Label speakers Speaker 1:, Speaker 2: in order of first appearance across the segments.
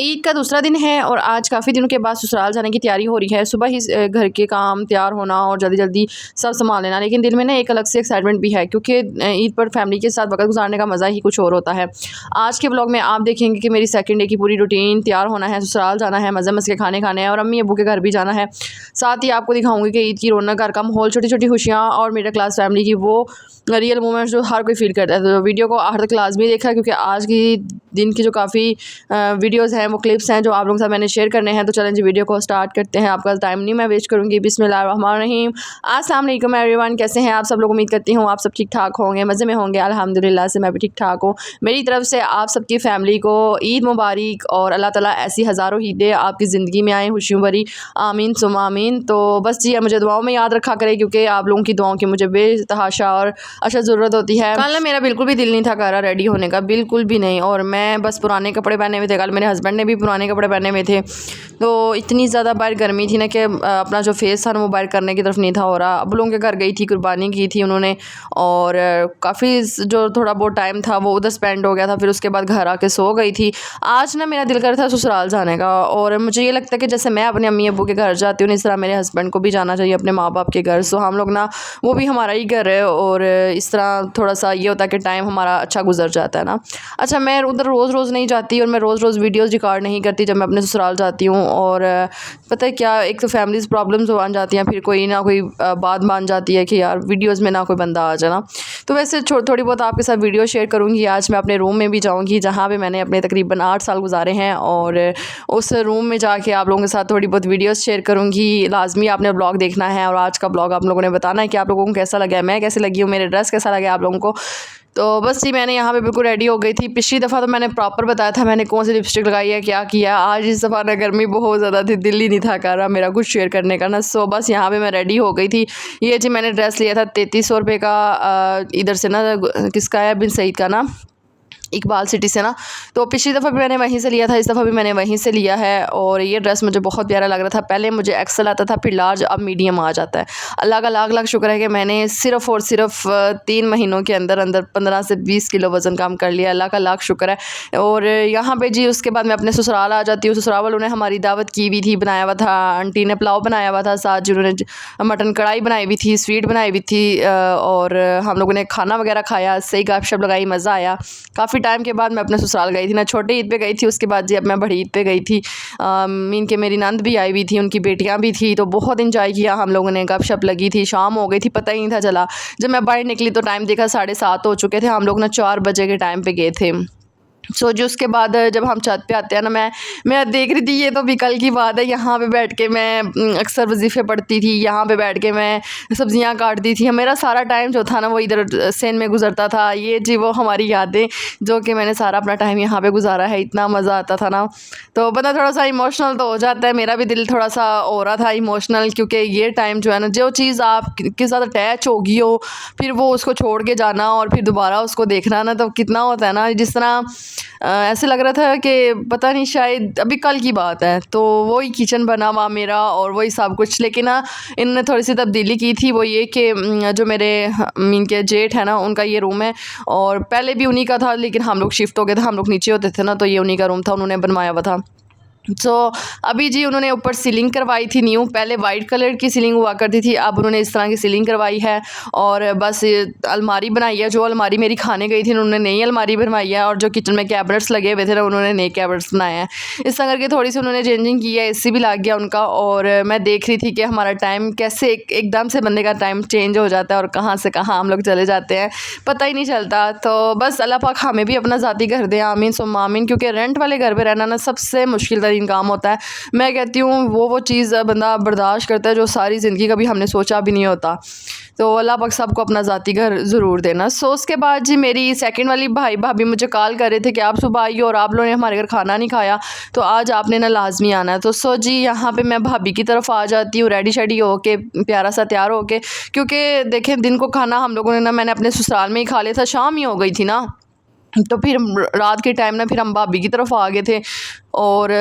Speaker 1: ईद का दूसरा दिन है और आज काफ़ी दिनों के बाद ससुराल जाने की तैयारी हो रही है। सुबह ही घर के काम तैयार होना और जल्दी जल्दी सब संभाल लेना, लेकिन दिल में ना एक अलग से एक्साइटमेंट भी है क्योंकि ईद पर फैमिली के साथ वक्त गुजारने का मज़ा ही कुछ और होता है। आज के ब्लॉग में आप देखेंगे कि मेरी सेकंड डे की पूरी रूटीन, तैयार होना है, ससुराल जाना है, मज़े मज़े के खाने खाने हैं और अम्मी अबू के घर भी जाना है। साथ ही आपको दिखाऊंगी कि ईद की रौनक, घर का माहौल, छोटी छोटी खुशियाँ और मिडिल क्लास फैमिली की वो रियल मोमेंट्स जो हर कोई फील करता है। तो वीडियो को आखिर तक लाजमी देखा क्योंकि आज की दिन की जो काफ़ी वीडियोज़ हैं, वो क्लिप्स हैं जो आप लोगों के साथ मैंने शेयर करने हैं। तो चलें जी वीडियो को स्टार्ट करते हैं। आपका टाइम नहीं मैं वेस्ट करूँगी। बिस्मिल्लाहिर्रहमानिर्रहीम। अस्सलाम वालेकुम एवरीवन, कैसे हैं आप सब लोग? उम्मीद करती हूँ आप सब ठीक ठाक होंगे, मज़े में होंगे। अल्हम्दुलिल्लाह से मैं भी ठीक ठाक हूँ। मेरी तरफ से आप सबकी फ़ैमिली को ईद मुबारक और अल्लाह ताला ऐसी हज़ारों ईदें आपकी ज़िंदगी में आएँ खुशियों भरी, आमीन सुम आमीन। तो बस जी मुझे दुआओं में याद रखा करें क्योंकि आप लोगों की दुआओं की मुझे बेतहाशा और अच्छा ज़रूरत होती है। कल मेरा बिल्कुल भी दिल नहीं था कर रहा रेडी होने का, बिल्कुल भी नहीं, और मैं बस पुराने कपड़े पहने हुए थे। कल मेरे हस्बैंड ने भी पुराने कपड़े पहने हुए थे, तो इतनी ज़्यादा बाहर गर्मी थी ना कि अपना जो फेस था ना वो बाहर करने की तरफ नहीं था हो रहा। अब लोगों के घर गई थी, कुर्बानी की थी उन्होंने, और काफ़ी जो थोड़ा बहुत टाइम था वो उधर स्पेंड हो गया था। फिर उसके बाद घर आके सो गई थी। आज ना मेरा दिल कर था ससुराल जाने का, और मुझे ये लगता है कि जैसे मैं अपने अम्मी अबू के घर जाती हूँ, इस तरह मेरे हस्बैंड को भी जाना चाहिए अपने माँ बाप के घर। सो हम लोग ना, वो भी हमारा ही घर है, और इस तरह थोड़ा सा ये होता है कि टाइम हमारा अच्छा गुजर जाता है ना। अच्छा, मैं उधर रोज़ रोज़ नहीं जाती और मैं रोज़ रोज़ वीडियोज़ रिकॉर्ड नहीं करती जब मैं अपने ससुराल जाती हूँ। और पता है क्या, एक तो फैमिलीज़ प्रॉब्लम्स बन जाती हैं, फिर कोई ना कोई बात मान जाती है कि यार वीडियोज़ में ना कोई बंदा आ जाना। तो वैसे थोड़ी बहुत आपके साथ वीडियो शेयर करूँगी। आज मैं अपने रूम में भी जाऊँगी जहाँ पे मैंने अपने तकरीबन 8 साल गुजारे हैं, और उस रूम में जाके आप लोगों के साथ थोड़ी बहुत वीडियोज़ शेयर करूँगी। लाजमी आपने ब्लॉग देखना है, और आज का ब्लॉग आप लोगों ने बताना है कि आप लोगों को कैसा लगा है, मैं कैसी लगी हूँ, मेरे ड्रेस कैसा लगा आप लोगों को। तो बस जी मैंने यहाँ पे बिल्कुल रेडी हो गई थी। पिछली दफ़ा तो मैंने प्रॉपर बताया था मैंने कौन सी लिपस्टिक लगाई है, क्या किया। आज इस दफ़ा ना गर्मी बहुत ज़्यादा थी, दिल ही नहीं था कर रहा मेरा कुछ शेयर करने का ना। सो बस यहाँ पे मैं रेडी हो गई थी। ये जी मैंने ड्रेस लिया था 3300 रुपये का, इधर से ना, किसका है, बिन सईद का ना, इकबाल सिटी से ना। तो पिछली दफ़ा भी मैंने वहीं से लिया था, इस दफ़ा भी मैंने वहीं से लिया है, और ये ड्रेस मुझे बहुत प्यारा लग रहा था। पहले मुझे एक्सल आता था, फिर लार्ज, अब मीडियम आ जाता है। अल्लाह का लाख लाख शुक्र है कि मैंने सिर्फ़ और सिर्फ 3 महीनों के अंदर अंदर 15 से 20 किलो वज़न कम कर लिया। अल्लाह का लाख शुक्र है। और यहाँ पे जी उसके बाद मैं अपने ससुराल आ जाती हूँ। ससुराल वालों ने हमारी दावत की हुई थी, बनाया हुआ था, आंटी ने पुलाव बनाया हुआ था, साथ जी उन्होंने मटन कढ़ाई बनाई हुई थी, स्वीट बनाई हुई थी, और हम लोगों ने खाना वगैरह खाया, सही गपशप लगाई, मज़ा आया। काफ़ी टाइम के बाद मैं अपने ससुराल गई थी ना, छोटी ईद पे गई थी, उसके बाद जी अब मैं बड़ी ईद पे गई थी। मीन के मेरी नंद भी आई हुई थी, उनकी बेटियां भी थी, तो बहुत इंजॉय किया हम लोगों ने। गपशप लगी थी, शाम हो गई थी, पता ही नहीं था चला। जब मैं बाहर निकली तो टाइम देखा 7:30 हो चुके थे। हम लोग ना 4 बजे के टाइम पे गए थे। सो जी उसके बाद जब हम छत पे आते हैं ना, मैं देख रही थी, ये तो भी कल की बात है, यहाँ पे बैठ के मैं अक्सर वजीफ़े पढ़ती थी, यहाँ पे बैठ के मैं सब्जियाँ काटती थी। मेरा सारा टाइम जो था ना वो इधर सेन में गुजरता था। ये जी वो हमारी यादें जो कि मैंने सारा अपना टाइम यहाँ पे गुजारा है। इतना मज़ा आता था ना, तो बंदा थोड़ा सा इमोशनल तो हो जाता है। मेरा भी दिल थोड़ा सा हो रहा था इमोशनल, क्योंकि ये टाइम जो है ना, जो चीज़ आपके साथ अटैच होगी हो, फिर वो उसको छोड़ के जाना और फिर दोबारा उसको देखना ना, तो कितना होता है ना। जिस तरह ऐसे लग रहा था कि पता नहीं, शायद अभी कल की बात है, तो वही किचन बना हुआ मेरा और वही सब कुछ। लेकिन ना इनने थोड़ी सी तब्दीली की थी, वो ये कि जो मेरे मीन के जेठ है ना, उनका ये रूम है, और पहले भी उन्हीं का था, लेकिन हम लोग शिफ्ट हो गए थे, हम लोग नीचे होते थे ना, तो ये उन्हीं का रूम था, उन्होंने बनवाया हुआ था। तो अभी जी उन्होंने ऊपर सीलिंग करवाई थी न्यू। पहले वाइट कलर की सीलिंग हुआ करती थी, अब उन्होंने इस तरह की सीलिंग करवाई है, और बस अलमारी बनाई है। जो अलमारी मेरी खाने गई थी उन्होंने नई अलमारी बनवाई है, और जो किचन में कैबिनेट्स लगे हुए थे ना, उन्होंने नए कैबिनेट्स बनाए हैं। इस तरह करके थोड़ी सी उन्होंने चेंजिंग की है, एसी भी लग गया उनका। और मैं देख रही थी कि हमारा टाइम कैसे एकदम से बंदे का टाइम चेंज हो जाता है, और कहाँ से कहाँ हम लोग चले जाते हैं, पता ही नहीं चलता। तो बस अल्लाह पाक हमें भी अपना ज़ाती घर दे, आमीन सुम्मा आमीन। क्योंकि रेंट वाले घर पर रहना ना सबसे मुश्किल काम होता है। मैं कहती हूँ वो चीज़ बंदा बर्दाश्त करता है जो सारी ज़िंदगी कभी हमने सोचा भी नहीं होता। तो अल्लाह पाक सबको अपना ज़ाती घर ज़रूर देना। सो उसके बाद जी मेरी सेकंड वाली भाई भाभी मुझे कॉल कर रहे थे कि आप सुबह आइए और आप लोगों ने हमारे घर खाना नहीं खाया, तो आज आपने ना लाजमी आना है। तो सो जी यहाँ पे मैं भाभी की तरफ आ जाती हूँ, रेडी शेडी हो के, प्यारा सा तैयार हो के, क्योंकि देखें दिन को खाना हम लोगों ने ना, मैंने अपने ससुराल में ही खा लिया था, शाम ही हो गई थी ना, तो फिर रात के टाइम ना फिर हम भाभी की तरफ आ गए थे। और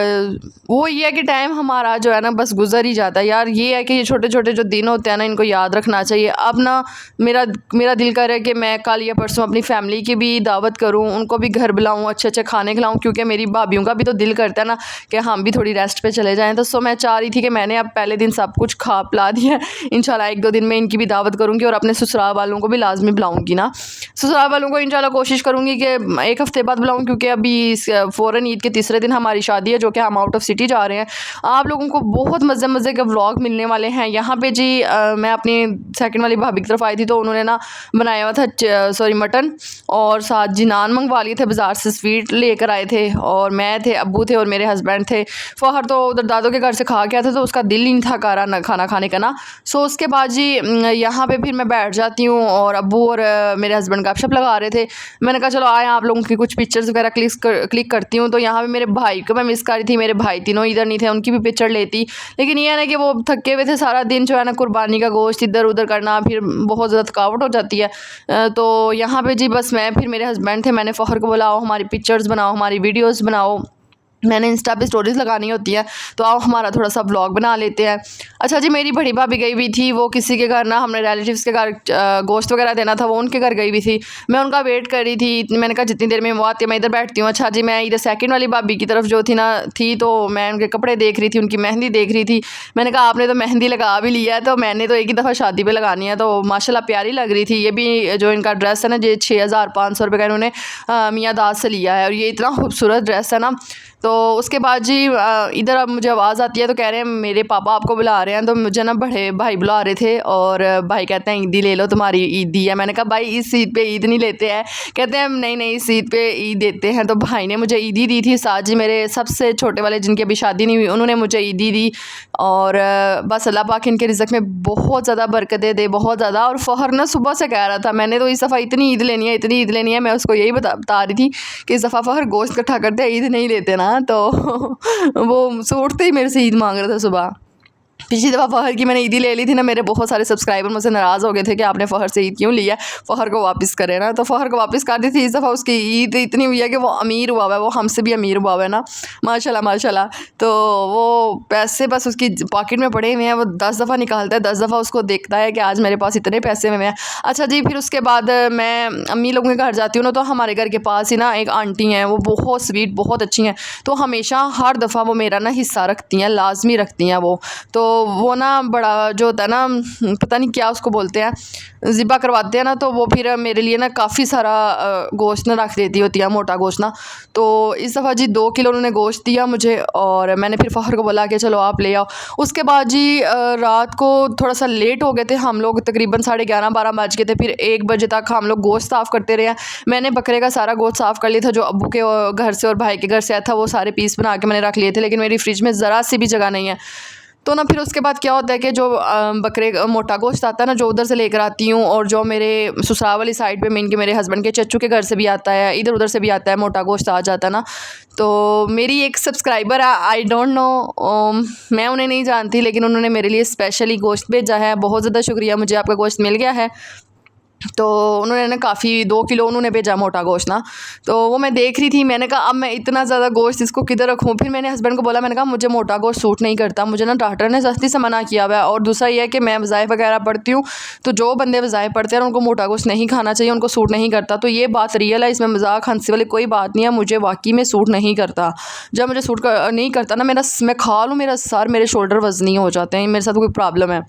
Speaker 1: वो ये है कि टाइम हमारा जो है ना बस गुजर ही जाता है यार। ये है कि ये छोटे छोटे जो दिन होते हैं ना इनको याद रखना चाहिए। अब ना मेरा मेरा दिल कर रहा है कि मैं कल या परसों अपनी फैमिली की भी दावत करूं, उनको भी घर बुलाऊं, अच्छे अच्छे खाने खिलाऊं, क्योंकि मेरी भाभीयों का भी तो दिल करता है ना कि हम भी थोड़ी रेस्ट पे चले जाएँ। तो सो मैं चाह रही थी कि मैंने अब पहले दिन सब कुछ खा पिला दिया है। इंशाल्लाह 1-2 दिन में इनकी भी दावत करूँगी और अपने ससुराल वालों को भी लाजमी बुलाऊँगी ना। ससुराल वालों को इंशाल्लाह कोशिश करूँगी कि 1 हफ़्ते बाद बुलाऊँ, क्योंकि अभी फ़ौरन ईद के तीसरे दिन हमारी शादी है, जो कि हम आउट ऑफ सिटी जा रहे हैं। आप लोगों को बहुत मज़े मज़े के व्लॉग मिलने वाले हैं यहाँ पे जी। मैं अपनी सेकंड वाली भाभी की तरफ आई थी तो उन्होंने ना बनाया हुआ था सॉरी मटन, और साथ जी नान मंगवा लिए थे बाज़ार से, स्वीट लेकर आए थे, और मैं थे, अब्बू थे और मेरे हस्बैंड थे। फ़ौहर तो उधर दादों के घर से खा के आया था तो उसका दिल ही नहीं था कर रहा ना खाना खाने का ना। सो उसके बाद जी यहाँ पे फिर मैं बैठ जाती हूँ और अब्बू और मेरे हस्बैंड गपशप लगा रहे थे। मैंने कहा चलो आए आप लोगों की कुछ पिक्चर्स वगैरह क्लिक करती हूँ। तो यहाँ पे मेरे भाई को मैं मिस कर रही थी, मेरे भाई तीनों इधर नहीं थे, उनकी भी पिक्चर लेती। लेकिन ये है ना कि वो थके हुए थे, सारा दिन जो है ना कुर्बानी का गोश्त इधर उधर करना, फिर बहुत ज़्यादा थकावट हो जाती है। तो यहाँ पे जी बस मैं, फिर मेरे हस्बैंड थे, मैंने फ़ौहर को बोला आओ हमारी पिक्चर्स बनाओ, हमारी वीडियोज़ बनाओ, मैंने इंस्टा पे स्टोरीज़ लगानी होती है, तो आओ हमारा थोड़ा सा व्लॉग बना लेते हैं। अच्छा जी, मेरी बड़ी भाभी गई हुई थी, वो किसी के घर ना, हमने रिलेटिव्स के घर गोश्त वगैरह देना था, वो उनके घर गई हुई थी। मैं उनका वेट कर रही थी, मैंने कहा जितनी देर में वो आती है मैं इधर बैठती हूँ। अच्छा जी, मैं इधर सेकंड वाली भाभी की तरफ जो थी तो मैं उनके कपड़े देख रही थी, उनकी मेहंदी देख रही थी। मैंने कहा आपने तो मेहंदी लगा भी लिया है, तो मैंने तो एक ही दफ़ा शादी पर लगानी है, तो माशाल्लाह प्यारी लग रही थी। ये भी जो इनका ड्रेस है ना, ये 6500 रुपये का इन्होंने मियाँ दाद से लिया है, और ये इतना खूबसूरत ड्रेस है ना। तो उसके बाद जी इधर अब मुझे आवाज़ आती है तो कह रहे हैं मेरे पापा आपको बुला रहे हैं। तो मुझे ना बड़े भाई बुला रहे थे और भाई कहते हैं ईदी ले लो, तुम्हारी ईदी है। मैंने कहा भाई इस ईद पे ईद नहीं लेते हैं। कहते हैं नहीं नहीं इस ईद पे ईद देते हैं। तो भाई ने मुझे ईदी दी थी। साथ जी मेरे सबसे छोटे वाले जिनकी अभी शादी नहीं हुई उन्होंने मुझे ईदी दी। और बस अल्लाह पाक इनके रिज़्क़ में बहुत ज़्यादा बरकतें दे, बहुत ज़्यादा। और फ़ौहर ना सुबह से कह रहा था मैंने तो इस दफ़ा इतनी ईद लेनी है, इतनी ईद लेनी है। मैं उसको यही बता रही थी कि इस दफ़ा फ़ौहर गोश्त इकट्ठा करते ईद नहीं लेते ना। तो वो सूटते ही मेरे से ईद मांग रहा था सुबह। पिछली दफ़ा फ़ौहर की मैंने ईदी ले ली थी ना, मेरे बहुत सारे सब्सक्राइबर मुझसे नाराज़ हो गए थे कि आपने फ़ौहर से ईद क्यों लिया, फ़ौहर को वापस करें ना। तो फ़ौहर को वापस कर दी थी। इस दफ़ा उसकी ईद इतनी हुई है कि वो अमीर हुआ हुआ है, वो हमसे भी अमीर हुआ हुआ है ना, माशाल्लाह माशाल्लाह। तो वो पैसे बस उसकी पॉकेट में पड़े हुए हैं, वो 10 दफ़ा निकालता है, 10 दफ़ा उसको देखता है कि आज मेरे पास इतने पैसे हुए हैं। अच्छा जी, फिर उसके बाद मैं अम्मी लोगों के घर जाती हूँ ना, तो हमारे घर के पास ही ना एक आंटी हैं, वो बहुत स्वीट, बहुत अच्छी हैं। तो हमेशा हर दफ़ा वो मेरा ना हिस्सा रखती हैं, लाजमी रखती हैं वो। तो वो ना बड़ा जो होता है ना, पता नहीं क्या उसको बोलते हैं, ज़िबा करवाते हैं ना, तो वो फिर मेरे लिए ना काफ़ी सारा गोश्त ना रख देती होती है, मोटा गोश्त ना। तो इस दफ़ा जी 2 किलो उन्होंने गोश्त दिया मुझे, और मैंने फिर फ़ौहर को बोला कि चलो आप ले आओ। उसके बाद जी रात को थोड़ा सा लेट हो गए थे हम लोग, तकरीबन 11:30-12 बज गए थे। फिर 1 बजे तक हम लोग गोश्त साफ़ करते रहे। मैंने बकरे का सारा गोश्त साफ़ कर लिया था, जो अब्बू के घर से और भाई के घर से आया था, वो सारे पीस बना के मैंने रख लिए थे। लेकिन मेरी फ्रिज में ज़रा सी भी जगह नहीं है। तो ना फिर उसके बाद क्या होता है कि जो बकरे मोटा गोश्त आता है ना, जो उधर से लेकर आती हूँ, और जो मेरे ससुराल वाली साइड पे मीन के मेरे हस्बैंड के चच्चू के घर से भी आता है, इधर उधर से भी आता है, मोटा गोश्त आ जाता है ना। तो मेरी एक सब्सक्राइबर है, आई डोंट नो, मैं उन्हें नहीं जानती, लेकिन उन्होंने मेरे लिए स्पेशली गोश्त भेजा है। बहुत ज़्यादा शुक्रिया, मुझे आपका गोश्त मिल गया है। तो उन्होंने ना काफ़ी 2 किलो उन्होंने भेजा मोटा गोश्त ना। तो वो मैं देख रही थी, मैंने कहा अब मैं इतना ज़्यादा गोश्त इसको किधर रखूँ। फिर मैंने हस्बैंड को बोला, मैंने कहा मुझे मोटा गोश्त सूट नहीं करता, मुझे ना डॉक्टर ने सख्ती से मना किया हुआ है। और दूसरा ये है कि मैं वज़ाइफ़ वगैरह पढ़ती हूँ, तो जो बंदे वज़ाइफ़ पढ़ते हैं उनको मोटा गोश्त नहीं खाना चाहिए, उनको सूट नहीं करता। तो ये बात रियल है, इसमें मजाक हंसी वाली कोई बात नहीं है। मुझे वाकई में सूट नहीं करता। जब मुझे सूट नहीं करता ना, मैं खा लूँ, मेरा सर मेरे शोल्डर वज़नी हो जाते हैं, मेरे साथ कोई प्रॉब्लम है,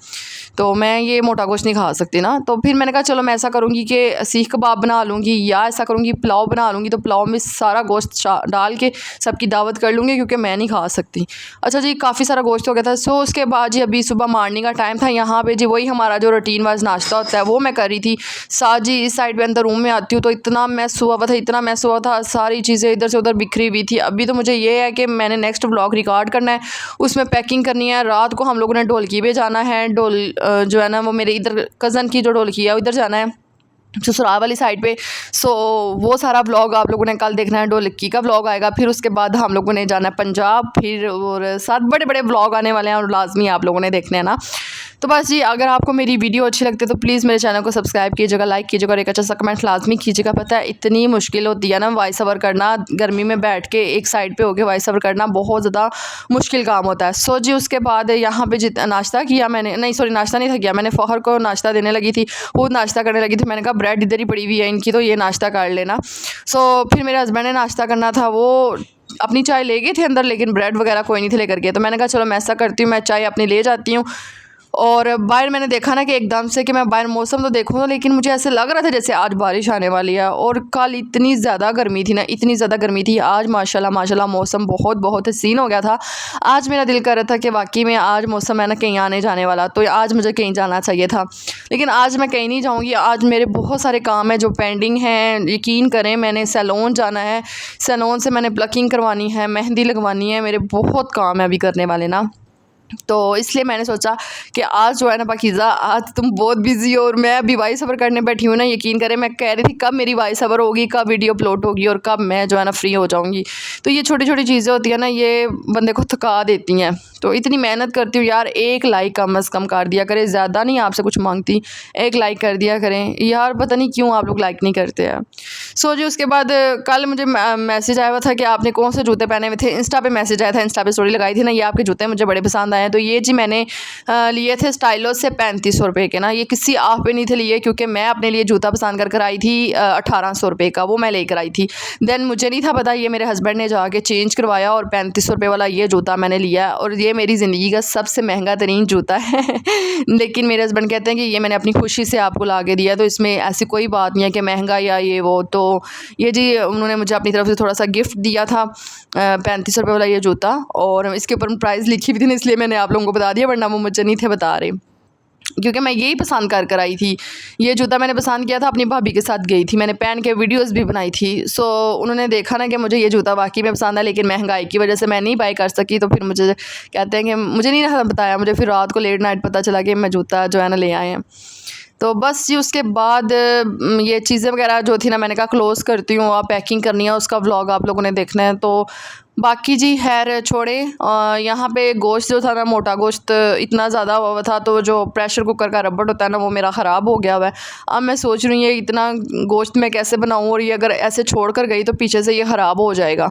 Speaker 1: तो मैं ये मोटा गोश्त नहीं खा सकती ना। तो फिर मैंने कहा चलो मैं ऐसा करूँगी कि सीख कबाब बना लूँगी, या ऐसा करूँगी पुलाव बना लूँगी। तो पुलाव में सारा गोश्त डाल के सबकी दावत कर लूँगी, क्योंकि मैं नहीं खा सकती। अच्छा जी, काफ़ी सारा गोश्त हो गया था। सो उसके बाद जी अभी सुबह मॉर्निंग का टाइम था, यहाँ पे जी वही हमारा जो रूटीन वाइज नाश्ता होता है वो मैं कर रही थी। साथ जी इस साइड पे अंदर रूम में आती हूँ तो इतना मैस हुआ था, इतना मैस हुआ था, सारी चीज़ें इधर से उधर बिखरी हुई थी। अभी तो मुझे ये है कि मैंने नेक्स्ट व्लॉग रिकॉर्ड करना है, उसमें पैकिंग करनी है। रात को हम लोगों ने ढोलकी पे जाना है, जो है ना वो मेरे इधर कज़न की जो ढोलकी है उधर जाना है, ससुराल वाली साइड पे। सो वो सारा व्लॉग आप लोगों ने कल देखना है, ढोलकी का व्लॉग आएगा। फिर उसके बाद हम लोगों ने जाना है पंजाब, फिर और 7 बड़े बड़े व्लॉग आने वाले हैं और लाजमी आप लोगों ने देखने हैं ना। तो बस जी, अगर आपको मेरी वीडियो अच्छी लगती है तो प्लीज़ मेरे चैनल को सब्सक्राइब कीजिएगा, लाइक कीजिएगा और एक अच्छा सा कमेंट लाजमी कीजिएगा। पता है इतनी मुश्किल होती है ना वॉइस ओवर करना, गर्मी में बैठ के एक साइड पे होके वॉइस ओवर करना बहुत ज़्यादा मुश्किल काम होता है। सो जी उसके बाद यहाँ पे नाश्ता किया मैंने, नहीं सॉरी नाश्ता नहीं था किया मैंने, फ़ौहर को नाश्ता देने लगी थी, खुद नाश्ता करने लगी थी। मैंने कहा ब्रेड इधर ही पड़ी हुई है इनकी, तो ये नाश्ता कर लेना। सो फिर मेरे हस्बैंड ने नाश्ता करना था, वो अपनी चाय ले गए थे अंदर, लेकिन ब्रेड वगैरह कोई नहीं थे लेकर के। तो मैंने कहा चलो मैं ऐसा करती हूँ, मैं चाय अपनी ले जाती हूँ। और बाहर मैंने देखा ना कि एकदम से कि मैं बाहर मौसम तो देखूँ तो, लेकिन मुझे ऐसे लग रहा था जैसे आज बारिश आने वाली है। और कल इतनी ज़्यादा गर्मी थी ना, इतनी ज़्यादा गर्मी थी। आज माशाल्लाह माशाल्लाह मौसम बहुत बहुत हसीन हो गया था। आज मेरा दिल कर रहा था कि वाकई में आज मौसम है ना कहीं आने जाने वाला, तो आज मुझे कहीं जाना चाहिए था, लेकिन आज मैं कहीं नहीं जाऊँगी। आज मेरे बहुत सारे काम हैं जो पेंडिंग हैं। यकीन करें मैंने सैलून जाना है, सैलून से मैंने प्लकिंग करवानी है, मेहंदी लगवानी है, मेरे बहुत काम है अभी करने वाले ना। तो इसलिए मैंने सोचा कि आज जो है ना पाकीज़ा, आज तुम बहुत बिज़ी हो और मैं अभी वॉइस ओवर करने बैठी हूँ ना। यकीन करें मैं कह रही थी कब मेरी वॉइस ओवर होगी, कब वीडियो अपलोड होगी और कब मैं जो है ना फ्री हो जाऊँगी। तो ये छोटी छोटी चीज़ें होती हैं ना, ये बंदे को थका देती हैं। तो इतनी मेहनत करती हूँ यार, एक लाइक कम अज़ कम कर दिया करें, ज़्यादा नहीं आपसे कुछ मांगती, एक लाइक कर दिया करें यार। पता नहीं क्यों आप लोग लाइक नहीं करते हैं। सो जी उसके बाद कल मुझे मैसेज आया हुआ था कि आपने कौन से जूते पहने हुए थे। इंस्टा पे मैसेज आया था, इंस्टा पे स्टोरी लगाई थी ना, ये आपके जूते मुझे बड़े पसंद आए हैं। तो ये जी मैंने लिए थे स्टाइलो से 3500 रुपये के ना। ये किसी आप पे नहीं थे लिए, क्योंकि मैं अपने लिए जूता पसंद कर आई थी 1800 रुपये का, वो मैं लेकर आई थी। देन मुझे नहीं था पता, ये मेरे हस्बैंड ने जाके चेंज करवाया और 3500 रुपये वाला ये जूता मैंने लिया। और ये मेरी ज़िंदगी का सबसे महंगा तरीन जूता है लेकिन मेरे हस्बैंड कहते हैं कि ये मैंने अपनी खुशी से आपको ला के दिया, तो इसमें ऐसी कोई बात नहीं है कि महंगा या ये वो। तो ये जी उन्होंने मुझे अपनी तरफ से थोड़ा सा गिफ्ट दिया था 3500 रुपये वाला ये जूता, और इसके ऊपर प्राइस लिखी हुई थी ना, इसलिए मैंने आप लोगों को बता दिया, वरना वो मुझे नहीं थे बता रहे, क्योंकि मैं यही पसंद कर आई थी। ये जूता मैंने पसंद किया था, अपनी भाभी के साथ गई थी, मैंने पहन के वीडियोस भी बनाई थी। सो उन्होंने देखा ना कि मुझे ये जूता वाकई में पसंद है, लेकिन महंगाई की वजह से मैं नहीं बाई कर सकी। तो फिर मुझे कहते हैं कि मुझे नहीं बताया, मुझे फिर रात को लेट नाइट पता चला कि मैं जूता जो है ना ले आए हैं। तो बस जी उसके बाद ये चीज़ें वगैरह जो थी ना, मैंने कहा क्लोज़ करती हूँ, आप पैकिंग करनी है, उसका व्लॉग आप लोगों ने देखना है। तो बाकी जी खैर छोड़े, यहाँ पे गोश्त जो था ना, मोटा गोश्त इतना ज़्यादा हुआ था, तो जो प्रेशर कुकर का रबड़ होता है ना, वो मेरा ख़राब हो गया हुआ है। अब मैं सोच रही हूँ ये इतना गोश्त मैं कैसे बनाऊँ, और ये अगर ऐसे छोड़ कर गई तो पीछे से ये ख़राब हो जाएगा।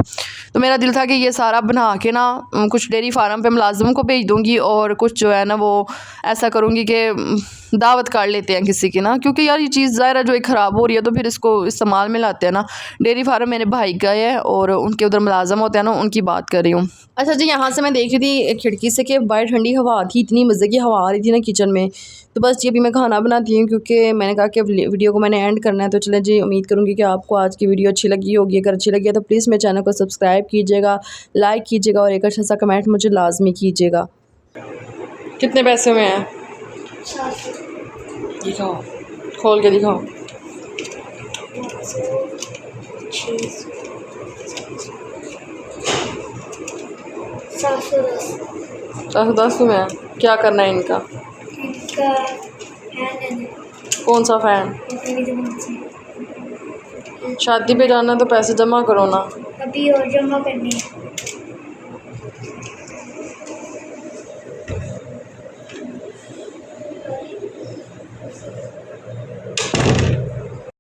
Speaker 1: तो मेरा दिल था कि ये सारा बना के ना कुछ डेयरी फार्म पे मुलाजिम को भेज दूँगी, और कुछ जो है ना वो ऐसा करूँगी कि दावत कर लेते हैं किसी की ना, क्योंकि यार ये चीज़ ज़ाहिर है जो एक ख़राब हो रही है तो फिर इसको इस्तेमाल में लाते हैं ना। डेयरी फार्म मेरे भाई का है और उनके उधर मुलाजम होते हैं ना, उनकी बात कर रही हूँ। अच्छा जी, यहाँ से मैं देख रही थी खिड़की से कि बाहर ठंडी हवा थी, इतनी मज़े की हवा आ रही थी ना किचन में। तो बस ये अभी मैं खाना बनाती हूँ, क्योंकि मैंने कहा कि वीडियो को मैंने एंड करना है। तो चलें जी, उम्मीद करूँगी कि आपको आज की वीडियो अच्छी लगी होगी। अगर अच्छी लगी है तो प्लीज़ मेरे चैनल को सब्सक्राइब कीजिएगा, लाइक कीजिएगा और एक अच्छा सा कमेंट मुझे लाजमी कीजिएगा। कितने पैसे में हैं दिखाओ, खोल के दिखाओ। 710 में है। क्या करना है इनका? कौन सा फ़ैन? शादी पे जाना तो पैसे जमा करो ना।
Speaker 2: अभी और जमा करने